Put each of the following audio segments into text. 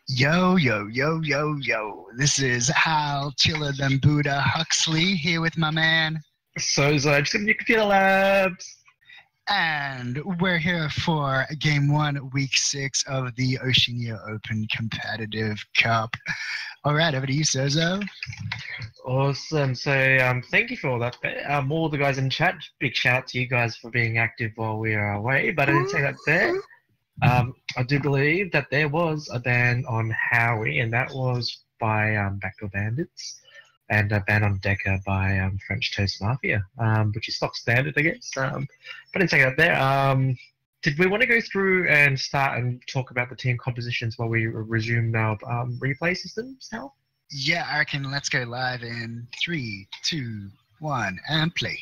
Yo, yo, yo, yo, yo. This is Hal Chiller than Buddha Huxley here with my man. So just in your computer labs. And we're here for Game 1, Week 6 of the Oceania Open Competitive Cup. All right, over to you, Sozo. Awesome. So thank you for all that. All the guys in chat, big shout out to you guys for being active while we are away. But I didn't say that there. I do believe that there was a ban on Howie, and that was by Backdoor Bandits, and a ban on Decker by French Toast Mafia, which is stock standard, I guess. But I didn't say that there. Did we want to go through and start and talk about the team compositions while we resume our replay systems now? Yeah, I reckon let's go live in 3, 2, 1, and play.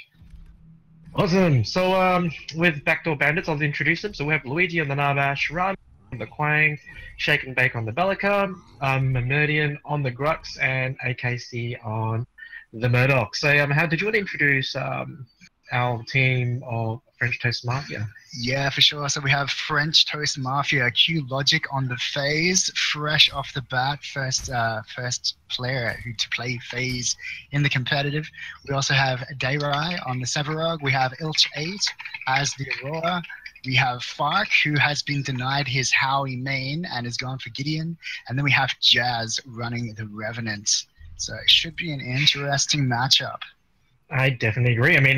Awesome. So with Backdoor Bandits, I'll introduce them. So we have Luigi on the Narbash, Ram on the Quang, Shake and Bake on the Bellica, Meridian on the Grux, and AKC on the Murdoch. So how did you want to introduce our team of French Toast Mafia? Yeah, for sure. So we have French Toast Mafia, Q Logic on the FaZe, fresh off the bat, first player to play FaZe in the competitive. We also have Dayrai on the Severog. We have Ilch8 as the Aurora. We have Fark, who has been denied his Howie main and is gone for Gideon. And then we have Jazz running the Revenant. So it should be an interesting matchup. I definitely agree. I mean,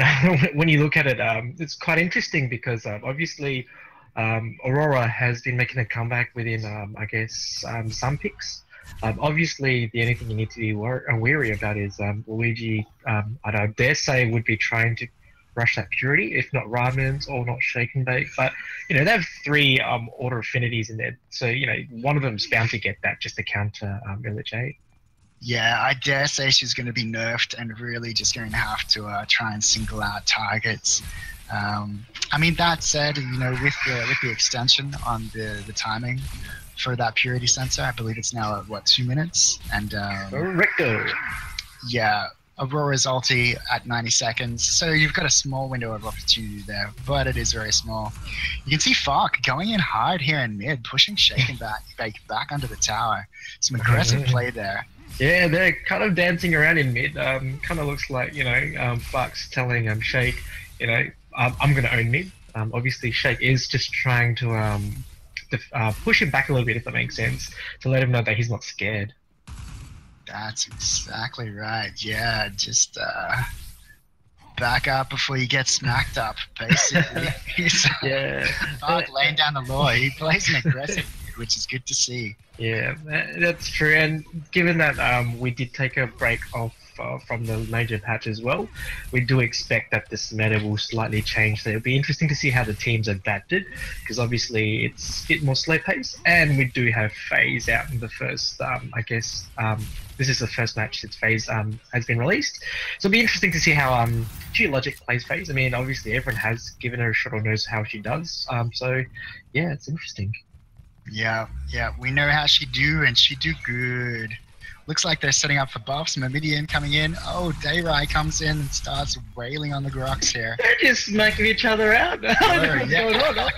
when you look at it, it's quite interesting because obviously Aurora has been making a comeback within, I guess, some picks. Obviously, the only thing you need to be wary about is Luigi, I dare say, would be trying to rush that purity, if not Ramen's or not Shake and Bake. But, they have 3 order affinities in there. So, one of them's bound to get that just to counter LHA. Yeah, I dare say she's going to be nerfed and really just going to have to try and single out targets. I mean, that said, with the extension on the timing for that purity sensor, I believe it's now at 2 minutes. And Correcto. Yeah, Aurora's ulti at 90 seconds, so you've got a small window of opportunity there, but it is very small. You can see Fark going in hard here in mid, pushing Shake and Bake back under the tower. Some aggressive play there. Yeah, they're kind of dancing around in mid. Kind of looks like, Fark's telling Shake, I'm going to own mid. Obviously, Shake is just trying to push him back a little bit, if that makes sense, to let him know that he's not scared. That's exactly right. Yeah, just back up before you get smacked up, basically. Yeah. Fark laying down the law. He plays an aggressive mid, which is good to see. Yeah, that's true. And given that we did take a break off from the major patch as well, we do expect that this meta will slightly change. So it'll be interesting to see how the teams adapted, because obviously it's a bit more slow pace, and we do have FaZe out in the first, I guess, this is the first match since FaZe has been released. So it'll be interesting to see how Q Logic plays FaZe. I mean, obviously everyone has given her a shot or knows how she does. So yeah, it's interesting. Yeah, we know how she do, and she do good. Looks like they're setting up for buffs. Meridian coming in. Oh, Dayrai comes in and starts wailing on the Grux here. They're just smacking each other out. I don't know what's yeah. going on.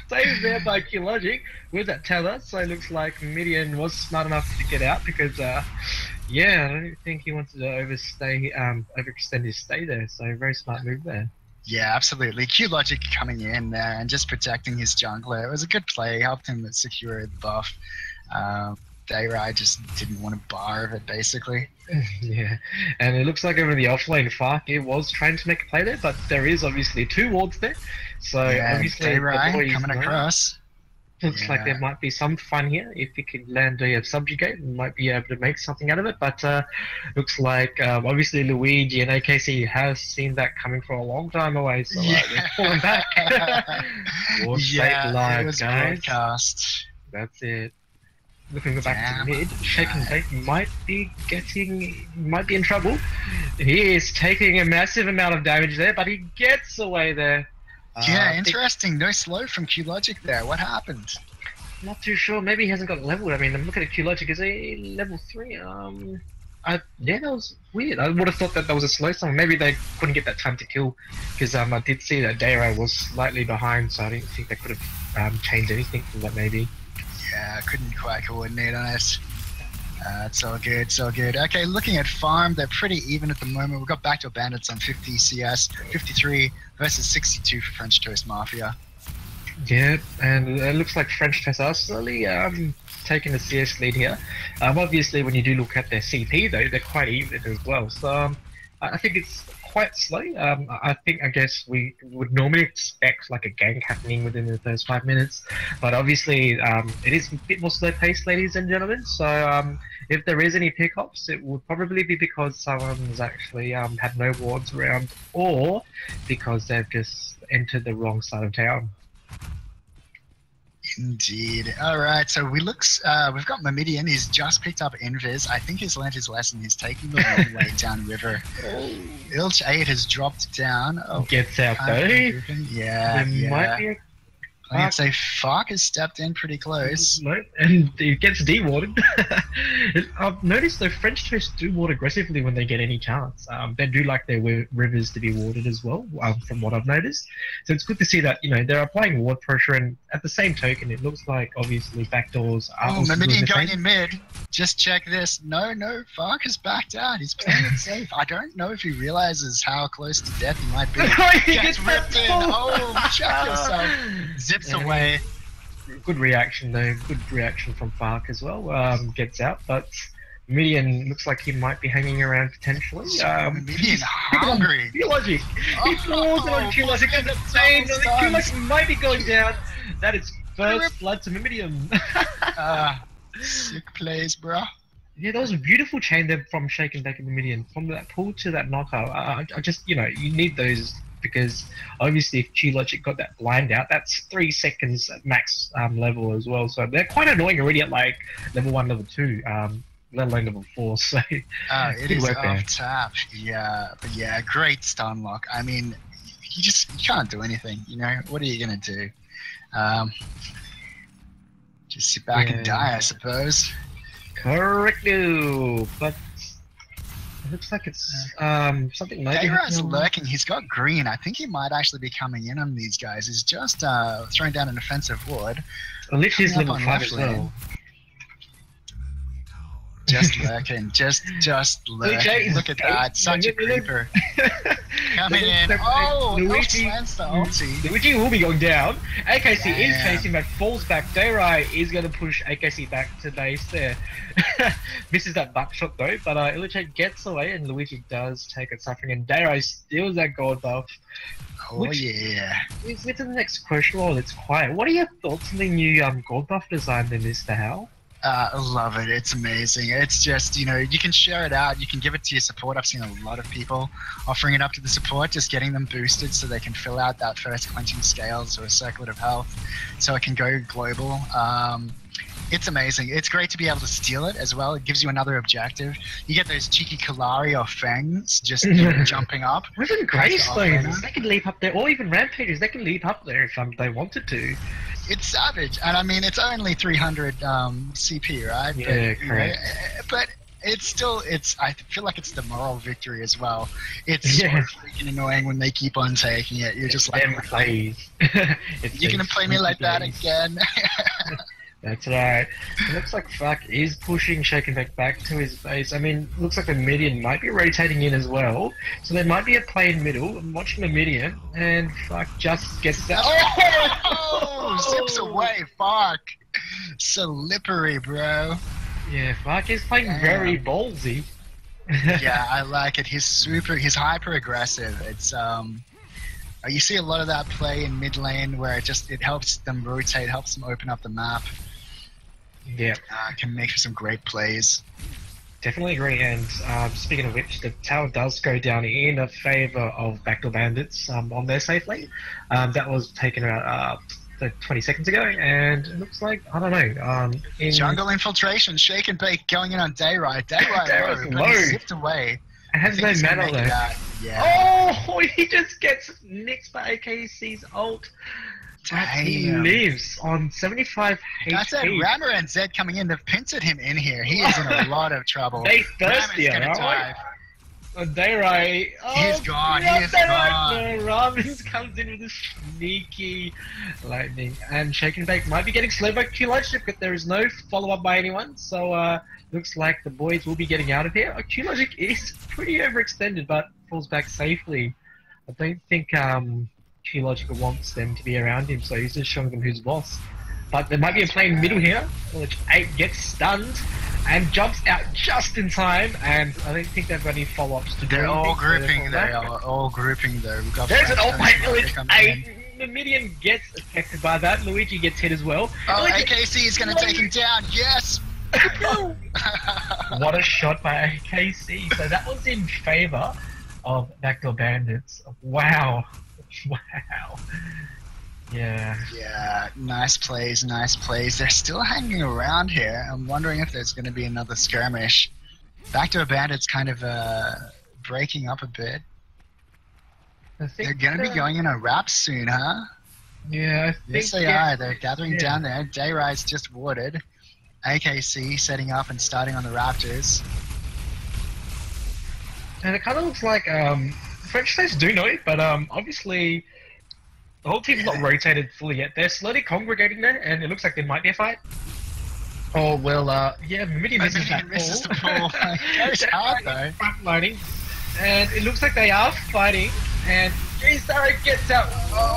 Saved there by Q Logic with that tether, so it looks like Meridian was smart enough to get out because, yeah, I don't think he wanted to overextend his stay there, so very smart move there. Yeah, absolutely. Q Logic coming in there and just protecting his jungler. It was a good play, helped him secure the buff. Dayrai just didn't want a bar of it, basically. Yeah, and it looks like over the offlane, Fark was trying to make a play there, but there is obviously 2 wards there. So yeah, obviously Dayrai coming across. Looks like there might be some fun here. If he could land a subjugate, we might be able to make something out of it. But looks like obviously Luigi and AKC has seen that coming for a long time away, so they're pulling back. War State Live, it was guys. broadcast. That's it. Looking back to mid, Shake and Bake might be in trouble. He is taking a massive amount of damage there, but he gets away there. Yeah, interesting. No slow from Q Logic there. What happened? Not too sure. Maybe he hasn't got leveled. I mean, I'm looking at Q Logic. Is he level 3? Yeah, that was weird. I would have thought that was a slow song. Maybe they couldn't get that time to kill, because I did see that Dayrai was slightly behind, so I didn't think they could have changed anything from that. Maybe. Yeah, couldn't quite coordinate on it. It's all good, it's all good. Okay, looking at farm, they're pretty even at the moment. We've got Backdoor Bandits on 50 CS, 53 versus 62 for French Toast Mafia. Yeah, and it looks like French Toast are slowly taking the CS lead here. Obviously, when you do look at their CP, though, they're quite even as well. So I think it's quite slow. I guess we would normally expect like a gank happening within the first 5 minutes, but obviously it is a bit more slow paced, ladies and gentlemen. So if there is any pickups, it would probably be because someone's actually had no wards around, or because they've just entered the wrong side of town. Indeed. All right, so we've got Mamidian. He's just picked up Invis. I think he's learned his lesson. He's taking the long way down river. Ilch 8 has dropped down. Oh, gets out though. Yeah, there might be a I'd say Fark has stepped in pretty close. No, and it gets dewarded. I've noticed though French Toast do ward aggressively when they get any chance. They do like their rivers to be warded as well, from what I've noticed. So it's good to see that, you know, they're applying ward pressure, and at the same token, it looks like obviously backdoors are. Oh, Mamidian going in mid. Just check this. No, Fark has backed out. He's playing it safe. I don't know if he realizes how close to death he might be. He gets ripped in. Oh, check yourself. Zips away. Good reaction though. Good reaction from Fark as well. Gets out, but Mamidian looks like he might be hanging around potentially. Mamidian hungry. Q-Logic. He falls on Q-Logic and Q-Logic might be going down. That is first blood to Mamidian. Sick plays, bro. Yeah, that was a beautiful chain there from Shake and Bake and Mamidian. From that pull to that knockout. I just, you know, you need those, because obviously if Q-Logic got that blind out, that's 3 seconds at max level as well. So they're quite annoying already at like level 1, level 2, let alone level 4. So it is off tap. Yeah, but yeah, great stun lock. I mean, you can't do anything. You know, what are you gonna do? Just sit back and die, I suppose. Correct, but it looks like it's something like Dayra's lurking. He's got green. I think he might actually be coming in on these guys. He's just throwing down an offensive ward. Lich is level 5 as well. Just lurking. Just lurking. Look at that. Such a creeper. Coming in. Oh, Luigi lands the ulti. Luigi will be going down. AKC is chasing back, falls back. Dayrai is going to push AKC back to base there. Misses that buckshot though, but Illichate gets away and Luigi does take it suffering, and Dayrai steals that gold buff. Oh yeah. Let's get to the next question while it's quiet. What are your thoughts on the new gold buff design in Mr. Hal? I love it. It's amazing. It's just, you know, you can share it out. You can give it to your support. I've seen a lot of people offering it up to the support, just getting them boosted so they can fill out that first quenching scales or a circlet of health so it can go global. It's amazing. It's great to be able to steal it as well. It gives you another objective. You get those cheeky Kalari or Fangs just jumping up. Even Greystones, they can leap up there, or even Rampages, they can leap up there if they wanted to. It's savage, and I mean it's only 300 CP, right? Yeah, correct. But it's still, I feel like it's the moral victory as well. It's so freaking annoying when they keep on taking it. You're just like, please. You're gonna play me like that again? That's right. It looks like Fuck is pushing Shake and Bake back to his base. I mean, looks like the Mamidian might be rotating in as well. So there might be a play in middle. I'm watching the Mamidian, and Fuck just gets that. Zips away, Fuck. Slippery, bro. Yeah, Fuck is playing very ballsy. Yeah, I like it. He's hyper aggressive. It's you see a lot of that play in mid lane where it helps them rotate, helps them open up the map. Yeah, can make for some great plays. Definitely agree. And speaking of which, the tower does go down in a favor of Backdoor Bandits on their safe lane. That was taken about 20 seconds ago, and it looks like, I don't know. Jungle infiltration, Shake and Bake going in on Dayrai. Dayrai low, but he zipped away. It has no mana though. Yeah. Oh, he just gets nicked by AKC's ult. Damn. He lives on 75 HP. That's it. Rammer and Zed coming in. They've pincered him in here. He is in a lot of trouble. They thirsty, right? Dayrai. He's gone. He is gone. No, Ramens comes in with a sneaky lightning, and Shake and Bake might be getting slowed by Q-Logic, but there is no follow-up by anyone. So looks like the boys will be getting out of here. Q-Logic is pretty overextended, but falls back safely. I don't think Q-Logic wants them to be around him, so he's just showing them who's boss. But there might be a play in middle here, which 8 gets stunned and jumps out just in time, and I don't think they've got any follow-ups to do. They're all grouping. They are all grouping though. We've got there's an all-fight village 8. The Midian gets affected by that. Luigi gets hit as well. Oh, AKC is going to take him down. Yes. What a shot by AKC. So that was in favor of Backdoor Bandits. Wow. Wow. Yeah. Yeah, nice plays, nice plays. They're still hanging around here. I'm wondering if there's going to be another skirmish. Backdoor Bandits kind of breaking up a bit. They're going to be going in a wrap soon, huh? Yeah, I think yes, they are. They're gathering down there. Dayrai's just warded. AKC setting up and starting on the Raptors. And it kind of looks like French states do know it, but obviously the whole team's not rotated fully yet. They're slowly congregating there, and it looks like there might be a fight. Oh, well, yeah, Midian misses that ball. It's hard, though. Front loading. And it looks like they are fighting, and J-Star gets out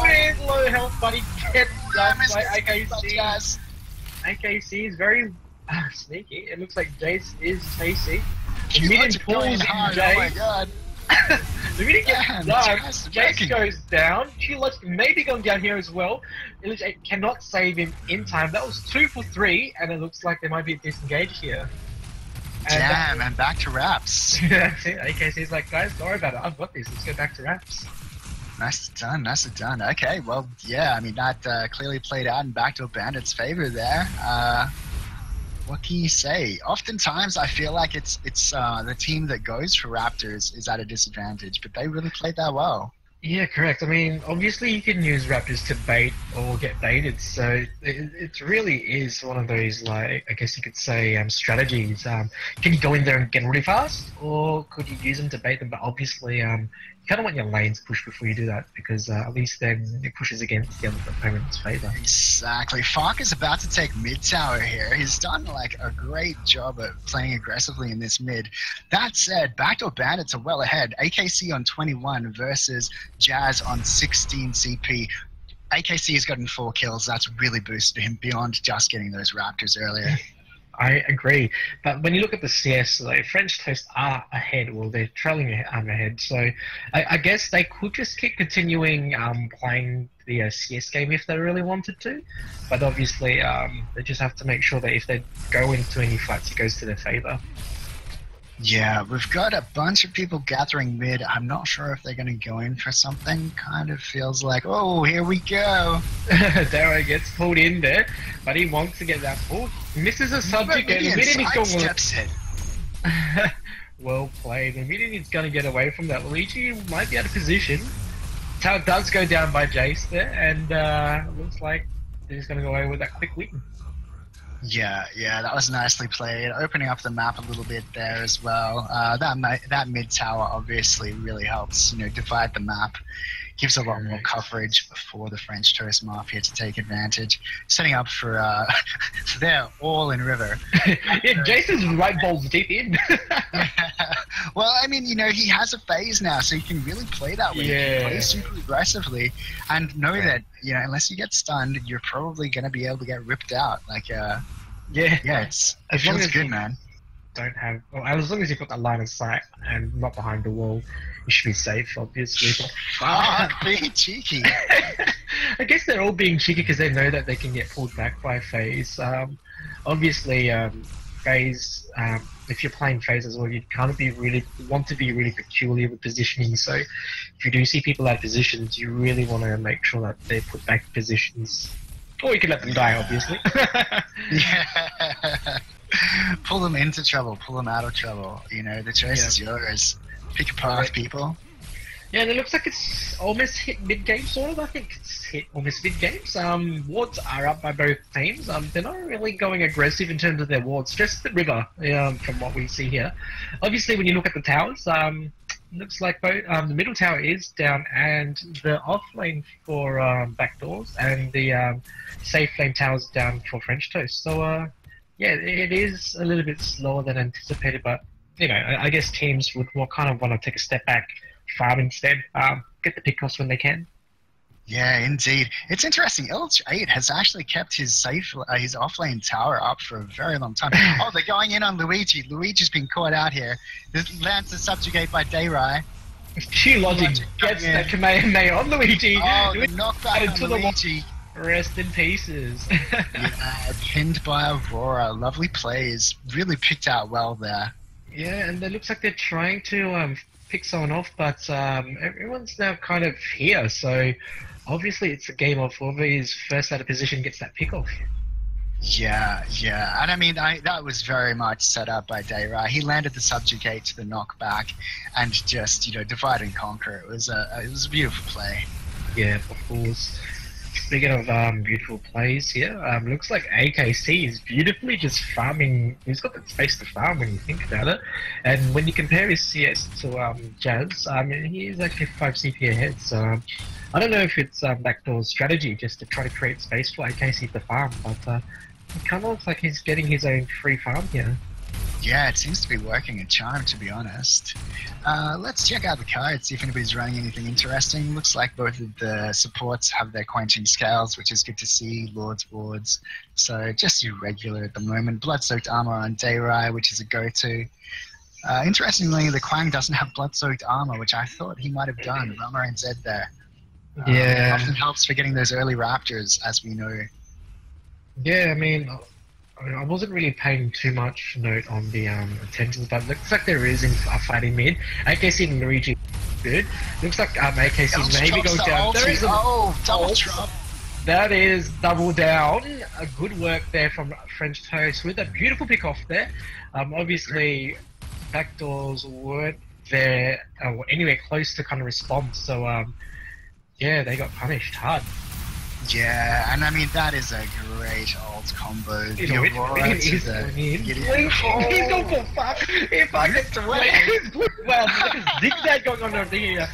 with low health, but he gets dumped by AKC. AKC is very sneaky. It looks like Jace is chasing. The Midian pulls in Jace. Oh my god. The Midian gets done. Jace goes down. Q-Logic may be going down here as well. It cannot save him in time. That was 2 for 3, and it looks like there might be a disengage here. Damn, and back to wraps. Yeah, AKC's like, guys, don't worry about it. I've got this. Let's go back to wraps. Nicely done, nicely done. Okay, well, yeah, I mean, that clearly played out in Backdoor Bandits' favor there. What can you say? Oftentimes, I feel like it's the team that goes for Raptors is at a disadvantage, but they really played that well. Yeah, correct. I mean, obviously you can use Raptors to bait or get baited, so it really is one of those, like, I guess you could say, strategies. Can you go in there and get really fast, or could you use them to bait them? But obviously, you kind of want your lanes pushed before you do that, because at least then it pushes against the other opponent's favour. Exactly. Fark is about to take mid tower here. He's done like a great job at playing aggressively in this mid. That said, Backdoor Bandits are well ahead. AKC on 21 versus Jazz on 16 CP. AKC has gotten 4 kills. That's really boosted him beyond just getting those Raptors earlier. I agree, but when you look at the CS, though, French Toast are ahead. Well, they're trailing ahead, so I guess they could just keep continuing playing the CS game if they really wanted to. But obviously, they just have to make sure that if they go into any fights, it goes to their favor. Yeah, we've got a bunch of people gathering mid. I'm not sure if they're going to go in for something. Kind of feels like, oh, here we go. Darrow gets pulled in there, but he wants to get that pull. Misses a subject, and the Midian is going well played. The Midian is going to get away from that. Luigi might be out of position. Tower does go down by Jace there, and looks like he's going to go away with that quick win. Yeah, that was nicely played. Opening up the map a little bit there as well. That mid tower obviously really helps, divide the map. Gives a lot more coverage for the French Toast Mafia to take advantage. Setting up for they're all in river. Yeah, Jason's right balls deep in. Well, I mean, he has a phase now, so he can really play that way. Yeah. He can play super aggressively and know that, unless you get stunned, you're probably going to be able to get ripped out. Like, it feels good, man. Don't have, well, as long as you've got that line of sight and not behind the wall, you should be safe, obviously. Fuck, being cheeky. I guess they're all being cheeky because they know that they can get pulled back by FaZe. Obviously, FaZe, if you're playing FaZe as well, you kind of want to be really peculiar with positioning. So if you do see people out of positions, you really want to make sure that they're put back in positions. Or you can let them die, obviously. Yeah. Pull them into trouble, pull them out of trouble. The choice is yours. Pick a path, people. Yeah, and it looks like it's almost hit mid-game, sort of. I think it's hit almost mid-games. Wards are up by both teams. They're not really going aggressive in terms of their wards, just the river, from what we see here. Obviously, when you look at the towers, looks like both the middle tower is down, and the off lane for backdoors and the safe lane towers down for French Toast. So yeah, it is a little bit slower than anticipated, but you know, I guess teams would more kind of want to take a step back, farm instead, get the pickoffs when they can. Yeah, indeed. It's interesting. LH8 has actually kept his his offlane tower up for a very long time. Oh, they're going in on Luigi. Luigi's been caught out here. This lands the subjugate by Dayrai. Q Logic gets the Kamehameha on Luigi. Oh, the knockback on Luigi. Rest in pieces. Yeah, pinned by Aurora. Lovely plays. Really picked out well there. Yeah, and it looks like they're trying to pick someone off, but everyone's now kind of here, so obviously it's a game of whoever is first out of position gets that pick off. Yeah, yeah. And I mean, that was very much set up by Dayrai. He landed the subjugate to the knockback and just, you know, divide and conquer. It was a beautiful play. Yeah, of course. Speaking of beautiful plays here, looks like AKC is beautifully just farming. He's got the space to farm when you think about it. And when you compare his CS to Jazz, I mean, he is actually 5 CP ahead. So I don't know if it's Backdoor's strategy just to try to create space for AKC to farm, but it kind of looks like he's getting his own free farm here. Yeah, it seems to be working a charm, to be honest. Let's check out the cards, see if anybody's running anything interesting. Looks like both of the supports have their quenching scales, which is good to see. Lord's Wards, so just irregular at the moment. Blood-soaked armor on Dayrai, which is a go-to. Interestingly, the Quang doesn't have blood-soaked armor, which I thought he might have done. Rama and Zed there. Yeah. Often helps for getting those early Raptors, as we know. Yeah, I mean, I wasn't really paying too much note on the attentions, but looks like there is in fighting mid. AKC and Luigi good. Looks like AKC maybe goes down. There is double drop. That is double down. A good work there from French Toast with a beautiful pick off there. Obviously, backdoors weren't there or anywhere close to kind of respond, so yeah, they got punished hard. Yeah, and I mean, that is a great ult combo. He's going for fuck. If I get to well, there's zigzag going on over here.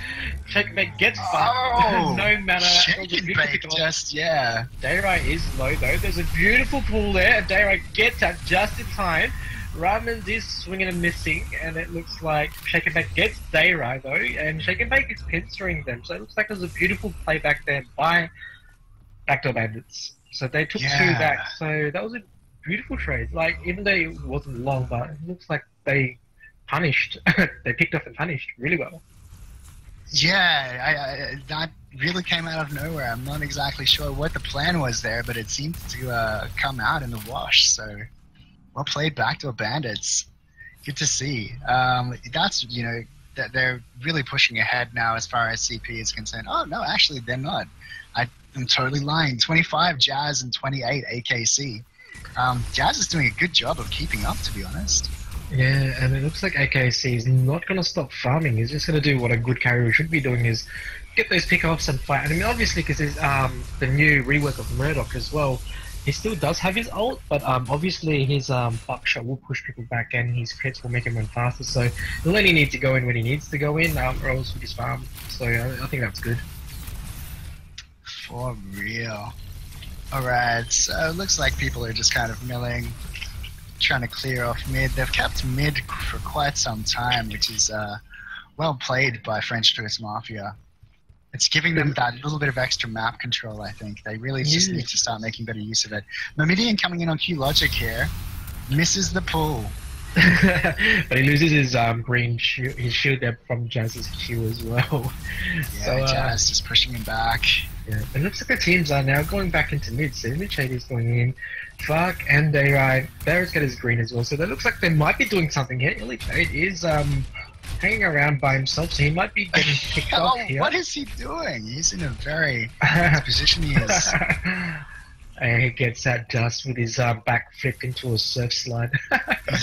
Checkmate gets fucked. Oh, no matter. Checkmate just, yeah. Dayrai is low though. There's a beautiful pull there, and Dayrai gets out just in time. Ramans is swinging and missing, and it looks like Shake and Bake gets Dayrai though, and Shake and Bake is pinstering them. So it looks like there's a beautiful play back there by Backdoor Bandits. So they took 2 back. So that was a beautiful trade. Like, even though it wasn't long, but it looks like they punished. They picked off and punished really well. Yeah, that really came out of nowhere. I'm not exactly sure what the plan was there, but it seemed to come out in the wash. So well played, Backdoor Bandits. Good to see. That's, you know, that they're really pushing ahead now as far as CP is concerned. Oh no, actually they're not. I'm totally lying. 25 Jazz and 28 AKC. Jazz is doing a good job of keeping up, to be honest. Yeah, and it looks like AKC is not going to stop farming. He's just going to do what a good carrier should be doing, is get those pickoffs and fight. And I mean, obviously, because there's the new rework of Murdoch as well, he still does have his ult, but obviously his buckshot will push people back and his crits will make him run faster. So he'll only need to go in when he needs to go in, or else with his farm. So I think that's good. For real. Alright, so it looks like people are just kind of milling, trying to clear off mid. They've kept mid for quite some time, which is well played by French Toast Mafia. It's giving them that little bit of extra map control, I think. They really just need to start making better use of it. Meridian coming in on Q Logic here. Misses the pull. But he loses his green shield, his shield there from Jazz's Q as well. Yeah, so, Jazz just pushing him back. Yeah, it looks like the teams are now going back into mid. So Image Shade is going in. Fuck and Dayrai. Barrett's got his green as well. So that looks like they might be doing something here. Image Shade is hanging around by himself, so he might be getting picked off here. What is he doing? He's in a very position he is. And he gets that dust with his back flipped into a surf slide.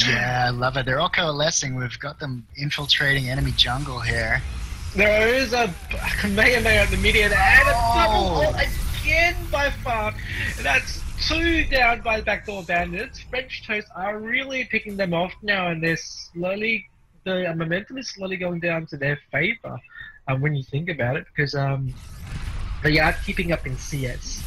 Yeah, I love it. They're all coalescing. We've got them infiltrating enemy jungle here. There is a Kamehameha at the median, and a double ult again by far. That's 2 down by Backdoor Bandits. French Toast are really picking them off now, and they're slowly the momentum is slowly going down to their favor when you think about it, because they are keeping up in CS,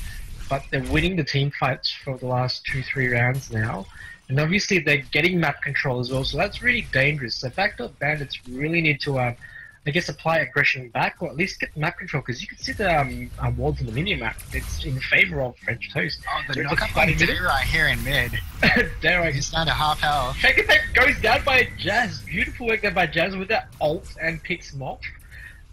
but they're winning the team fights for the last 2-3 rounds now. And obviously they're getting map control as well, so that's really dangerous. So Backdoor Bandits really need to, I guess, apply aggression back, or at least get map control, because you can see the walls on the mini-map. It's in favour of French Toast. Oh, the knock-up on Dayrai here in mid. Dayrai He's down to half health. Shake It Back goes down by Jazz. Beautiful work there by Jazz with that ult and picks him off.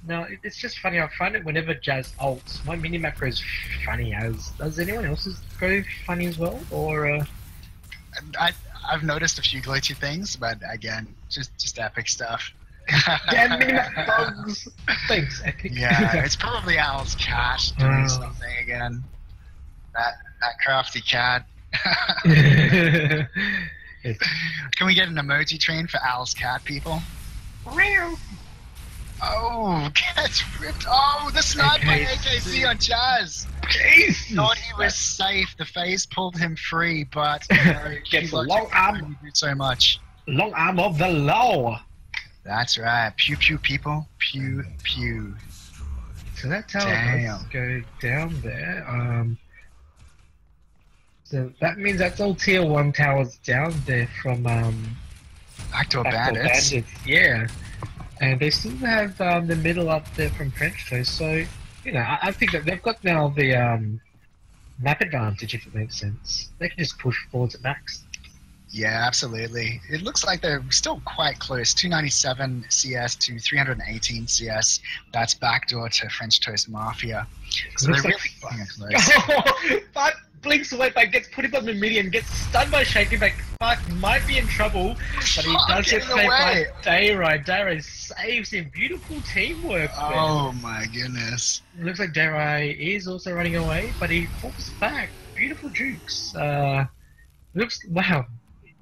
Now, it's just funny, I find it whenever Jazz ults, my mini-map goes funny as... Does anyone else's go funny as well, or... I've noticed a few glitchy things, but again, just epic stuff. Damn minimap bugs! Thanks, Epic. Yeah, it's probably Owl's cat doing something again. That crafty cat. Can we get an emoji train for Owl's cat, people? Real. Oh, gets ripped. Oh, the snipe by AKC on Jazz. Jesus. Thought he was safe. The phase pulled him free, but gets a long arm. So much. Long arm of the law. That's right. Pew pew, people. Pew pew. So that's how it does go down there. So that means that's all tier 1 towers down there from Backdoor Bandits. Yeah. And they still have the middle up there from French Toast, so, you know, I think that they've got now the map advantage, if it makes sense. They can just push forwards at max. Yeah, absolutely. It looks like they're still quite close. 297 CS to 318 CS. That's Backdoor to French Toast Mafia. So they're really close. But blinks away, but gets put in on the median, gets stunned by Shaking Back. Fuck, might be in trouble, but he does get saved by Dayrai. Dayrai saves him. Beautiful teamwork there. Oh my goodness. It looks like Dayrai is also running away, but he falls back. Beautiful jukes. Looks, wow.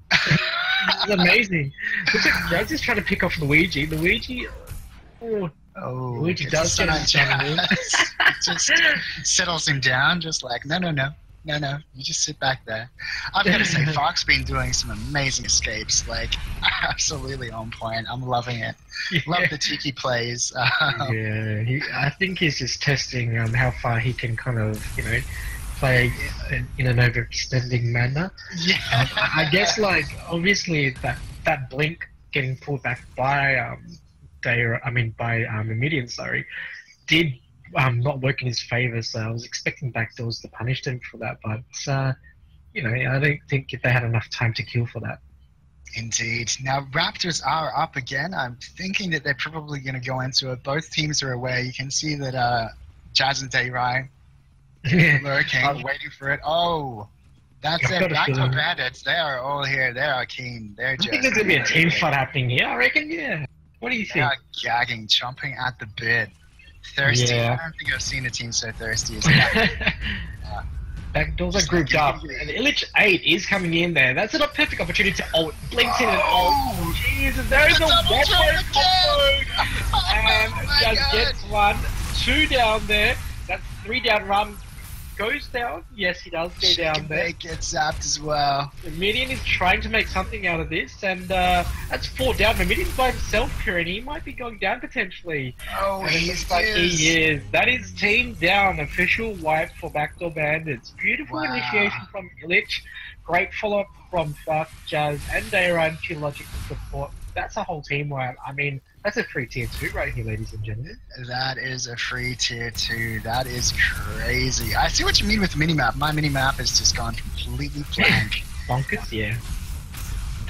This is amazing. Looks like Jazz is trying to pick off Luigi. Luigi does get his channel. It just settles him down, just like, no, you just sit back there. I've got to say, Fox been doing some amazing escapes, like, absolutely on point. I'm loving it. Yeah. Love the Tiki plays. Yeah, I think he's just testing how far he can kind of, you know, play in an overextending manner. Yeah. I guess, like, obviously that blink getting pulled back by Immediate, did not work in his favour, so I was expecting Backdoors to punish them for that, but you know, I don't think they had enough time to kill for that. Indeed. Now Raptors are up again. I'm thinking that they're probably going to go into it. Both teams are away. You can see that Jazz and Dayrai lurking, waiting for it. Oh, that's it. Backdoor Bandits, they are all here. They are keen. They're just... I think there's going to be a team fight happening here, I reckon, yeah. What do you think? They are gagging, chomping at the bit. Thirsty. Yeah. I don't think I've seen a team so thirsty as that. Backdoors are grouped up, and Illich 8 is coming in there. That's a perfect opportunity to ult. Blinks in and ult. Jesus, there is a wombo combo! And just gets 1, 2 down there. That's 3 down. Rum goes down. Yes, he does go down there. Gets zapped as well. The Minion is trying to make something out of this, and that's 4 down. The Minion's by himself here, and he might be going down potentially. Oh, and it looks like he is. That is team down. Official wipe for Backdoor Bandits. Beautiful initiation from Illich. Great follow-up from Fuck, Jazz, and Dayrai and Q Logic to support. That's a whole team wipe. I mean, that's a free tier 2 right here, ladies and gentlemen. That is a free tier 2. That is crazy. I see what you mean with the minimap. My minimap has just gone completely blank. Bonkers, yeah.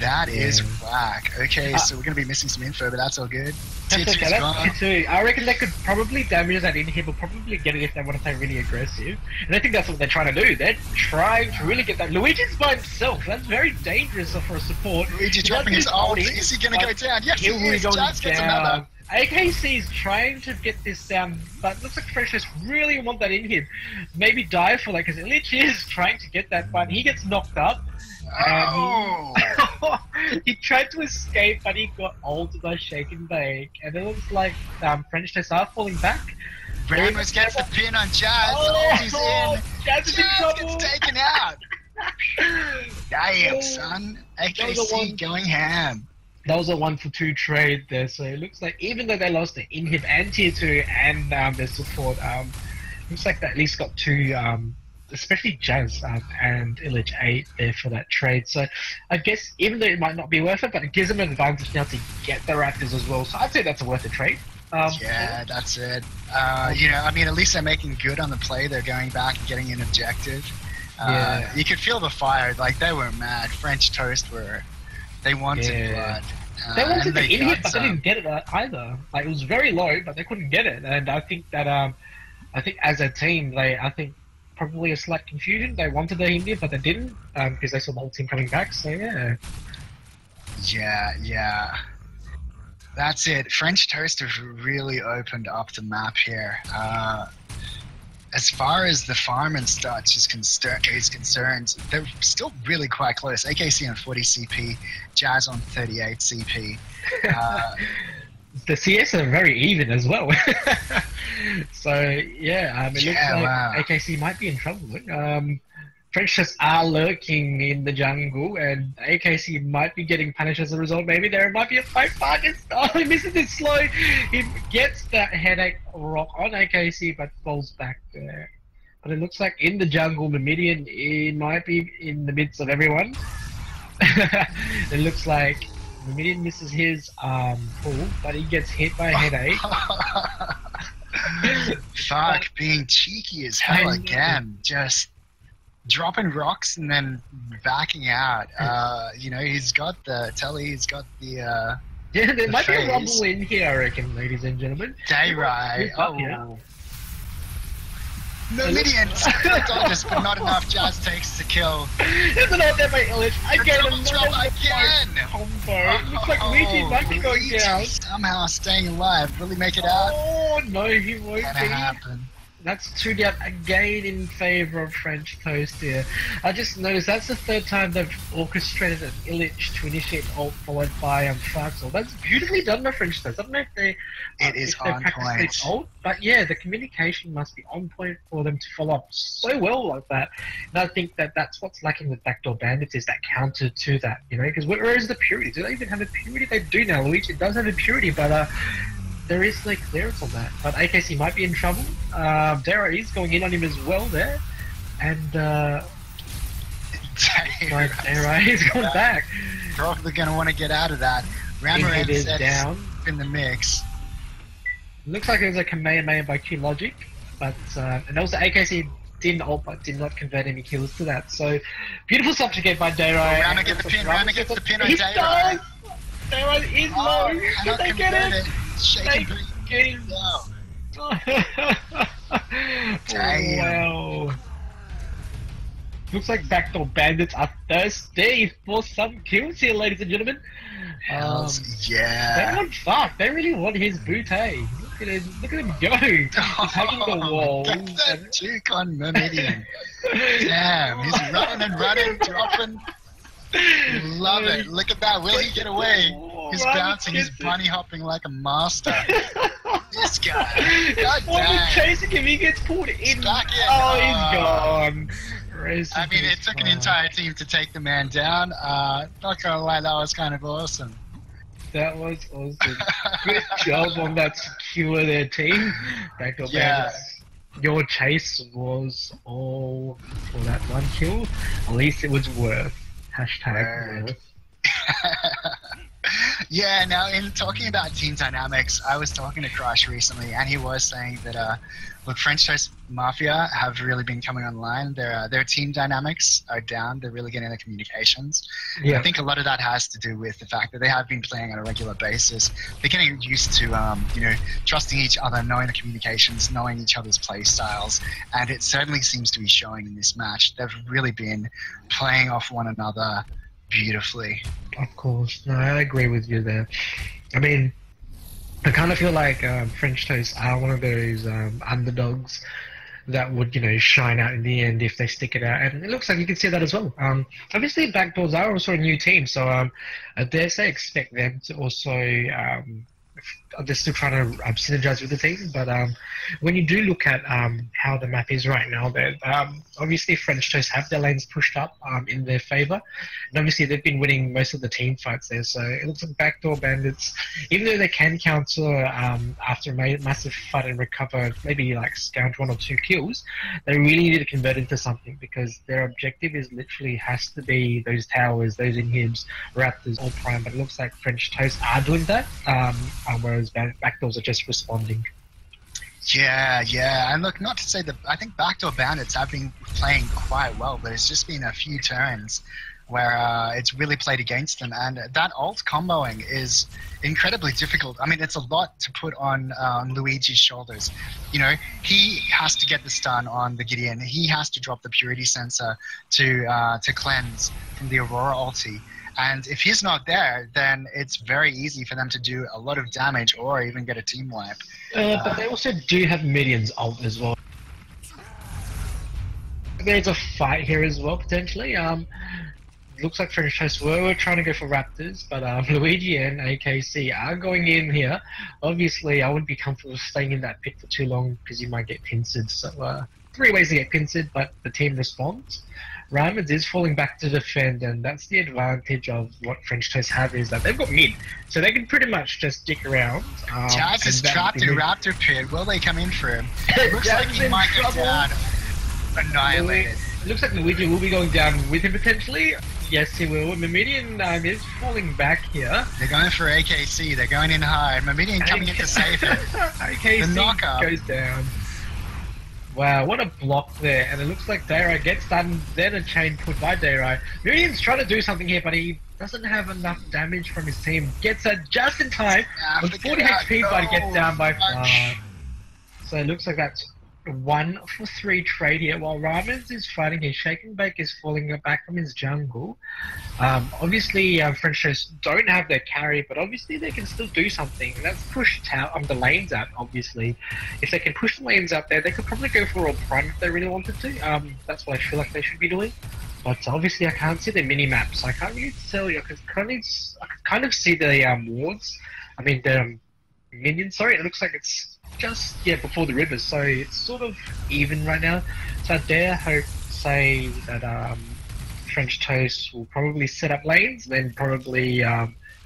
That is whack. Okay, so we're going to be missing some info, but that's all good. That's okay, that's tier 2. I reckon they could probably damage that inhib or probably get it if they want to play really aggressive. And I think that's what they're trying to do. They're trying to really get that. Luigi's by himself. That's very dangerous for a support. Luigi dropping his ult. Is he going to go down? Yes, he is. Jazz gets another. AKC is trying to get this down, but looks like Freshers really want that in him. Maybe die for that, because Illich is trying to get that, but he gets knocked up. He tried to escape, but he got ulted by Shake and Bake, and it looks like French Toast are falling back. Ramos gets the pin on Jazz. He's in. Jazz gets taken out. Damn, son. AKC going ham. that was a 1-for-2 trade there. So it looks like even though they lost the inhib and tier 2 and their support, looks like they at least got two, especially Jazz and Illich 8 there for that trade. So I guess even though it might not be worth it, but it gives them an advantage now to get the Raptors as well. So I'd say that's worth a trade. Yeah, that's it. You know, I mean, at least they're making good on the play. They're going back and getting an objective. Yeah. You could feel the fire. Like, they were mad. French Toast they wanted blood. They wanted the inhib, but some. they didn't get it either. Like, it was very low, but they couldn't get it. And I think that, I think as a team, I think probably a slight confusion. They wanted the inhib, but they didn't, because they saw the whole team coming back. So yeah. Yeah. That's it. French Toast have really opened up the map here. As far as the farm and stats is concerned, they're still really quite close. AKC on 40 CP, Jazz on 38 CP. The CS are very even as well. So yeah, it looks like AKC might be in trouble. French just are lurking in the jungle, and AKC might be getting punished as a result. Maybe there might be a fight target. Oh, he misses it slow. He gets that headache rock on AKC, but falls back there. But it looks like in the jungle, Mamidian might be in the midst of everyone. It looks like Mamidian misses his pull, but he gets hit by a headache. Fuck, being cheeky as hell again. Just dropping rocks and then backing out. You know, he's got the telly, he's got the yeah, there might be a rumble in here, I reckon, ladies and gentlemen. Dayrai. Oh. Mamidian dodges, but not enough. Jazz takes the kill. Isn't that there by Illich? Again, another again! Combo. Looks like Luigi might be going down. Somehow staying alive. Will he make it out? Oh no, he won't Gonna happen. That's 2 down again in favour of French Toast here. I just noticed that's the 3rd time they've orchestrated an Illich to initiate ult followed by Fraxel. That's beautifully done by French Toast. I don't know if they on point. Ult, but yeah, the communication must be on point for them to follow up so well like that. And I think that that's what's lacking with Backdoor Bandits is that counter to that, you know, because where is the purity? Do they even have a purity? They do now. Luigi does have a purity, but there is no clearance on that, but AKC might be in trouble. Dara is going in on him as well there, and Dara is going back. Probably going to want to get out of that. Ramaran is down in the mix. Looks like there's a Kamehameha by Q Logic, but and also AKC didn't ult but did not convert any kills to that. So beautiful stuff to get by Dara. Rama gets the pin. Rama gets the pin on Dara. Dara is low. Did they get it? Shaking game. Wow. Looks like Backdoor Bandits are thirsty for some kills here, ladies and gentlemen. Yeah. They want fuck. They really want his boot, hey. Look at him go. He's hugging the wall. Get that juke on Mamidian. Damn, he's running, dropping. Love it. Look at that. Will he get away? He's bouncing. He's bunny hopping like a master. This guy. God damn. Chasing him. He gets pulled in. He's back in. Oh, he's gone. I mean, it took an entire team to take the man down. Not gonna lie, that was kind of awesome. That was awesome. Good job on that secure there, team. Backdoor Bandits. Your chase was all for that one kill. At least it was worth. Hashtag worth. Yeah, now in talking about team dynamics, I was talking to Crush recently, and he was saying that, look, French Toast Mafia have really been coming online. Their team dynamics are down. They're really getting the communications. Yeah. I think a lot of that has to do with the fact that they have been playing on a regular basis. They're getting used to, you know, trusting each other, knowing the communications, knowing each other's play styles, and it certainly seems to be showing in this match. They've really been playing off one another beautifully. Of course. No, I agree with you there. I mean, I kind of feel like French Toast are one of those underdogs that would, you know, shine out in the end if they stick it out. And it looks like you can see that as well. Obviously, Backdoors are also a new team, so I dare say expect them to also they're still trying to synergize with the team. But when you do look at how the map is right now, that obviously French Toast have their lanes pushed up in their favor, and obviously they've been winning most of the team fights there. So it looks like Backdoor Bandits, even though they can counter after a massive fight and recover, maybe like scrounge 1 or 2 kills, they really need to convert into something, because their objective is literally has to be those towers, those inhibs, Raptors, all prime. But it looks like French Toast are doing that, whereas Backdoors are just responding. Yeah, and look, not to say that I think Backdoor Bandits have been playing quite well, but it's just been a few turns where it's really played against them, and that ult comboing is incredibly difficult. I mean, it's a lot to put on Luigi's shoulders. You know, he has to get the stun on the Gideon. He has to drop the purity sensor to cleanse from the Aurora ulti. And if he's not there, then it's very easy for them to do a lot of damage or even get a team wipe. But they also do have Minions ult as well. There's a fight here as well, potentially. Looks like French Toast were trying to go for Raptors, but Luigi and AKC are going in here. Obviously, I wouldn't be comfortable staying in that pit for too long, because you might get pincered. So 3 ways to get pincered, but the team responds. Ryman's is falling back to defend, and that's the advantage of what French Toast have, is that they've got mid, so they can pretty much just stick around. Jazz is trapped in Raptor pit. Will they come in for him? It looks like he might go down. Annihilated. It looks like Luigi will be going down with him potentially. Yes, he will. Mamidian is falling back here. They're going for AKC. They're going in hard. Mamidian coming in to save him. AKC the knockup goes down. Wow, what a block there. And it looks like Dayrai gets done, then a chain put by Dayrai. Mamidian's trying to do something here, but he doesn't have enough damage from his team. Gets that just in time. With 40 HP, but gets down by 5. So it looks like that's 1 for 3 trade here, while Ramens is fighting. His Shake and Bake is falling back from his jungle. Obviously, French Toast don't have their carry, but obviously they can still do something. And that's push the lanes out, obviously. If they can push the lanes out there, they could probably go for a prime if they really wanted to. That's what I feel like they should be doing. But obviously I can't see the mini-map, so I can't really tell you. I can kind of see the wards. I mean, the minions, sorry. It looks like it's just before the rivers, so it's sort of even right now. So I dare say that French Toast will probably set up lanes, then probably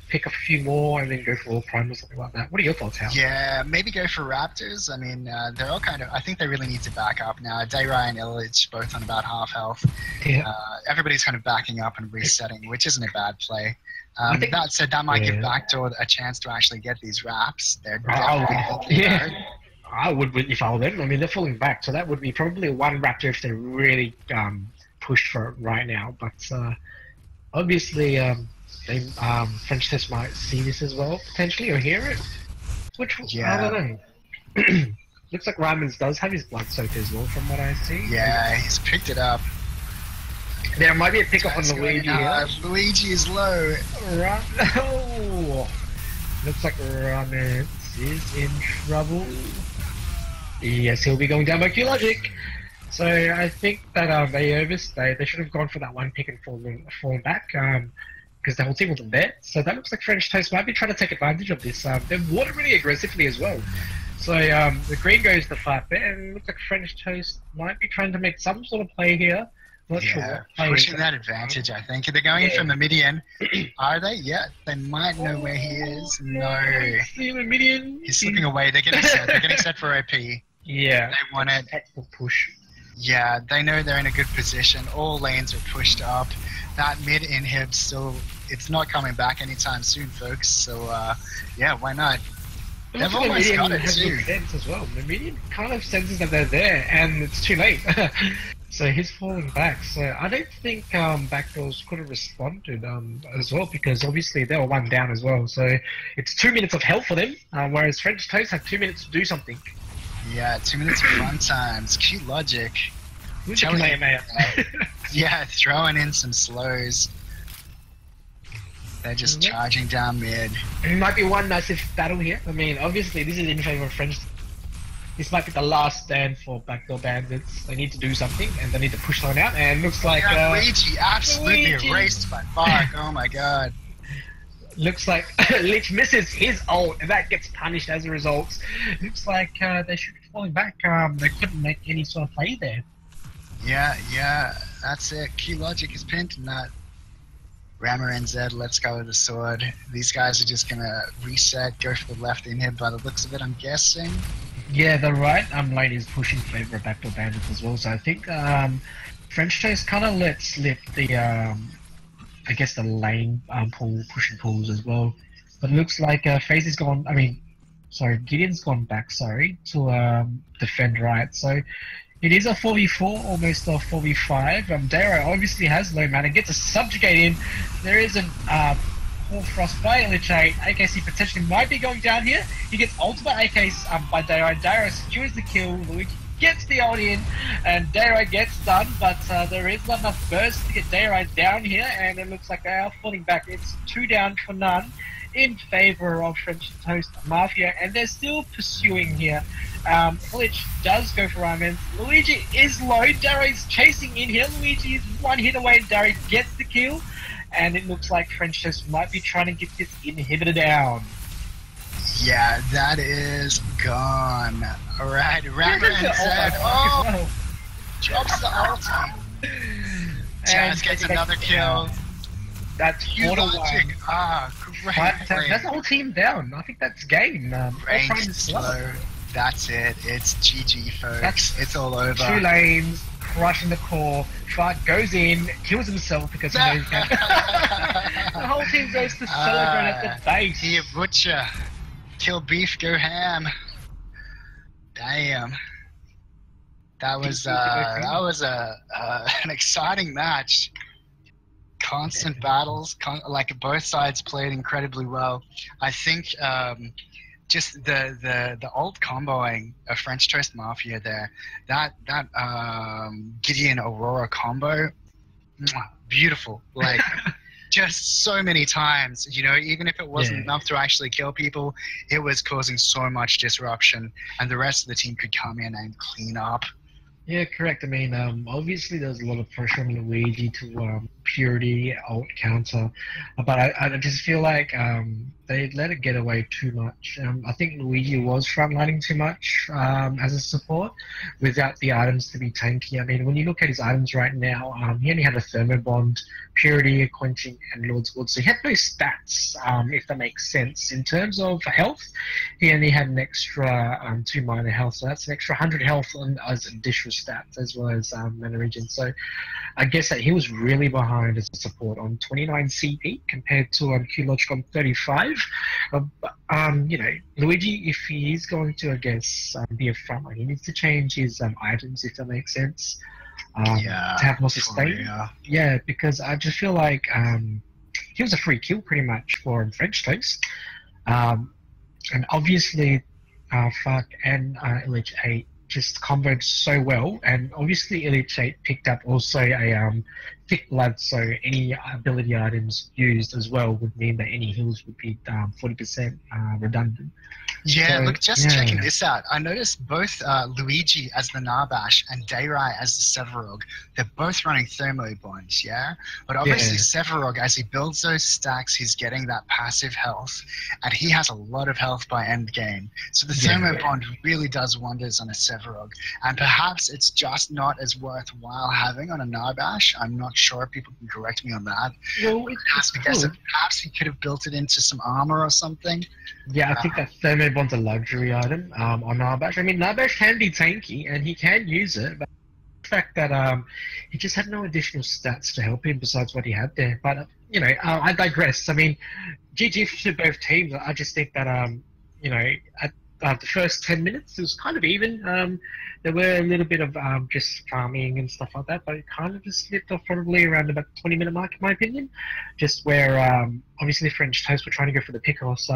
pick a few more and then go for all prime or something like that. What are your thoughts, Hal? Yeah, maybe go for Raptors. I mean, they're all kind of, I think they really need to back up now. Dayrai and Illich both on about half health. Yeah. Everybody's kind of backing up and resetting, which isn't a bad play. That said, that might give Backdoor a chance to actually get these wraps. They're definitely I would if I were them. I mean, they're falling back, so that would be probably 1 Raptor if they really push for it right now. But obviously, French Toast might see this as well, potentially, or hear it. Which, I don't know. Looks like Ryman's does have his blood soak as well, from what I see. Yeah, he's picked it up. There might be a pickup on Luigi here. Luigi is low. Oh! Looks like Ramen is in trouble. Yes, he'll be going down by Q-Logic. So I think that they overstayed. They should have gone for that 1 pick and fallen back, because the whole team wasn't there. So that looks like French Toast might be trying to take advantage of this. They're water really aggressively as well. So the green goes to fight there, and it looks like French Toast might be trying to make some sort of play here. Not sure. Pushing that advantage, I think. They're going in for Mamidian. Are they? Yeah, they might know where he is. No. He's slipping away. They're getting set. They're getting set for OP. Yeah. They want it. Push. Yeah, they know they're in a good position. All lanes are pushed up. That mid inhib still, it's not coming back anytime soon, folks. So, yeah, why not? They've almost got it too. Sense as well. The median kind of senses that they're there, and it's too late. So he's falling back. So I don't think Backdoors could have responded as well, because obviously they were 1 down as well. So it's 2 minutes of hell for them, whereas French Toast have 2 minutes to do something. Yeah, 2 minutes of fun times. Cute logic. Yeah, throwing in some slows. They're just charging down mid. It might be one massive battle here. I mean, obviously this is in favor of French. This might be the last stand for Backdoor Bandits. They need to do something, and they need to push someone out, and it looks like... Luigi absolutely erased by Bark. Oh my god. Looks like Lich misses his ult, and that gets punished as a result. Looks like they should be falling back. They couldn't make any sort of play there. Yeah, that's it. Q Logic is pinned, and that Rammer NZ, let's go with the sword. These guys are just gonna reset, go for the left in here by the looks of it, I'm guessing. Yeah, the right lane is pushing in favour of Backdoor Bandits as well, so I think French Toast kind of let slip the, I guess the lane push and pulls as well. But it looks like FaZe has gone, Gideon's gone back, to defend right, so it is a 4v4, almost a 4v5. Dara obviously has low mana, gets a subjugate in. There is a Full Frost by Lich8. AKC potentially might be going down here. He gets ulted by AKC by Dara. Dara secures the kill. Luigi gets the ult in, and Dara gets done, but there is not enough burst to get Dara down here, and it looks like they are falling back. It's 2 down for none in favour of French Toast Mafia, and they're still pursuing here. Lich does go for Ramen. Luigi is low. Dara is chasing in here. Luigi is 1 hit away. Dara gets the kill, and it looks like French Toast might be trying to get this inhibitor down. Yeah, that is gone. Alright, Rammer NZ. Oh! Drops the ulti. Chaz gets another kill. That's Q Logic. Ah, great. That's the whole team down. I think that's game. Range slow. That's it. It's GG, folks. It's all over. 2 lanes, crushing the core. Fart goes in, kills himself because he knows that. The whole team goes to celebrate at the base. Here, Butcher. Kill beef, go ham. Damn. That was an exciting match. Constant battles, like both sides played incredibly well. I think just the ult comboing of French Toast Mafia there, that Gideon Aurora combo, beautiful. Like just so many times, you know, even if it wasn't enough to actually kill people, it was causing so much disruption, and the rest of the team could come in and clean up. Yeah, correct. I mean, obviously there's a lot of pressure on Luigi to purity ult counter, but I just feel like they let it get away too much. I think Luigi was frontlining too much as a support without the items to be tanky. I mean, when you look at his items right now, he only had a Thermo Bond, Purity, Quenching, and Lord's Wood, so he had no stats, if that makes sense. In terms of health, he only had an extra 2 minor health, so that's an extra 100 health as additional stats, as well as mana regen. So I guess that he was really behind as a support on 29 CP compared to Q Logic on 35. You know, Luigi, if he is going to, I guess, be a frontline, he needs to change his items, if that makes sense. To have more sustain. Yeah, because I just feel like he was a free kill pretty much for French Toast. And obviously, Fuck and Lich8 just comboed so well, and obviously Lich8 picked up also a thick blood, so any ability items used as well would mean that any heals would be 40% redundant. Yeah, so, look, just checking this out. I noticed both Luigi as the Narbash and Dayrai as the Severog. They're both running Thermo Bonds, yeah? But obviously Severog, as he builds those stacks, he's getting that passive health, and he has a lot of health by end game. So the Thermo Bond really does wonders on a Severog. And perhaps it's just not as worthwhile having on a Narbash. I'm not sure. People can correct me on that. Well, perhaps he could have built it into some armor or something. Yeah, I think that Thermo Bond's a luxury item on Narbash. I mean, Narbash can be tanky, and he can use it, but the fact that he just had no additional stats to help him besides what he had there. But, you know, I digress. I mean, GG to both teams. I just think that, you know, at the first 10 minutes, it was kind of even. There were a little bit of just farming and stuff like that, but it kind of just slipped off probably around about the 20-minute mark, in my opinion. Just where, obviously, French Toast were trying to go for the pick-offs.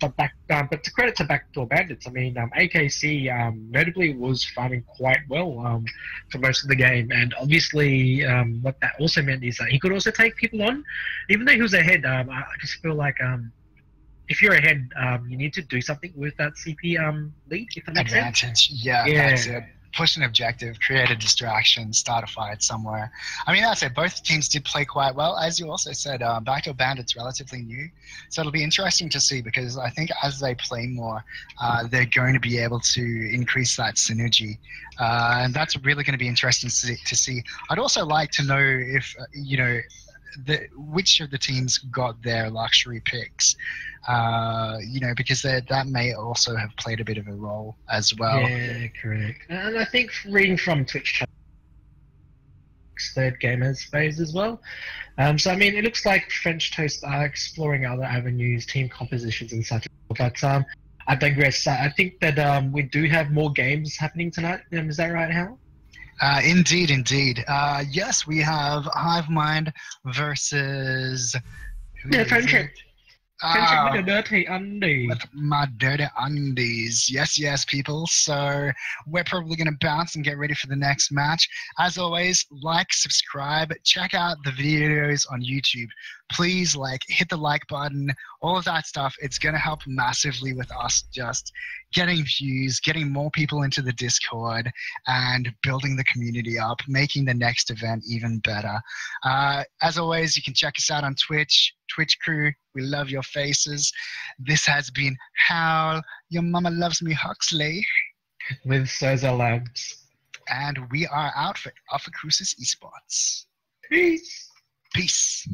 But to credit to Backdoor Bandits, I mean, AKC notably was farming quite well for most of the game, and obviously what that also meant is that he could also take people on, even though he was ahead. I just feel like if you're ahead, you need to do something with that CP lead, if that makes sense. Yeah, that's it. push an objective, create a distraction, start a fight somewhere. I mean, that's it. Both teams did play quite well. As you also said, Backdoor Bandits relatively new. So it'll be interesting to see because I think as they play more, they're going to be able to increase that synergy. And that's really going to be interesting to see. I'd also like to know if, which of the teams got their luxury picks, because that may also have played a bit of a role as well. Yeah, correct. And I think reading from Twitch chat, third gamers phase as well. So I mean, it looks like French Toast are exploring other avenues, team compositions and such. But I digress. I think that we do have more games happening tonight. Is that right, Hal? Indeed. Yes, we have Hivemind versus. Friendship. Friendship with the dirty undies. With my dirty undies. Yes, people. So we're probably going to bounce and get ready for the next match. As always, like, subscribe, check out the videos on YouTube. Please, hit the like button, all of that stuff. It's going to help massively with us just getting views, getting more people into the Discord, and building the community up, making the next event even better. As always, you can check us out on Twitch crew. We love your faces. This has been Hal, your mama loves me, Huxley. With Soza Labs. And we are out for Alpha Crucis eSports. Peace. Peace.